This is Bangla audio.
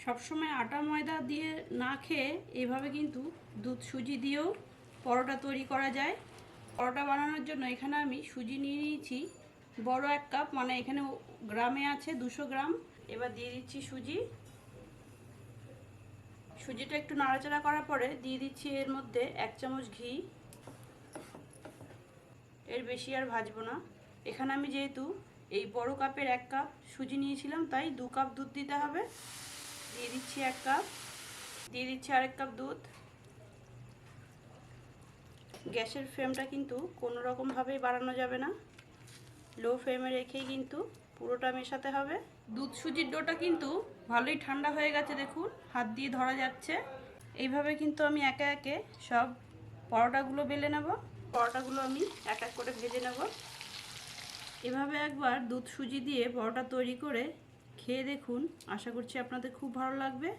সবসময় আটা ময়দা দিয়ে না খেয়ে এইভাবে কিন্তু দুধ সুজি দিয়েও পরোটা তৈরি করা যায়। পরোটা বানানোর জন্য এখানে আমি সুজি নিয়ে নিয়েছি বড় 1 কাপ, মানে এখানে গ্রামে আছে 200 গ্রাম। এবার দিয়ে দিচ্ছি সুজি। সুজিটা একটু নাড়াচাড়া করার পরে দিয়ে দিচ্ছি এর মধ্যে 1 চামচ ঘি। এর বেশি আর ভাজবো না। এখানে আমি যেহেতু এই বড় কাপের 1 কাপ সুজি নিয়েছিলাম, তাই 2 কাপ দুধ দিতে হবে। দিয়ে দিচ্ছি 1 কাপ, দিয়ে দিচ্ছি আরেক কাপ দুধ। গ্যাসের ফ্লেমটা কিন্তু কোনো রকমভাবেই বাড়ানো যাবে না, লো ফ্লেমে রেখেই কিন্তু পুরোটা মেশাতে হবে। দুধ সুজির ডোটা কিন্তু ভালোই ঠান্ডা হয়ে গেছে, দেখুন হাত দিয়ে ধরা যাচ্ছে। এইভাবে কিন্তু আমি একে একে সব পরোটাগুলো বেলে নেব। পরোটাগুলো আমি এক এক করে ভেজে নেব। এভাবে একবার দুধ সুজি দিয়ে পরোটা তৈরি করে খেয়ে দেখুন, আশা করছি আপনাদের খুব ভালো লাগবে।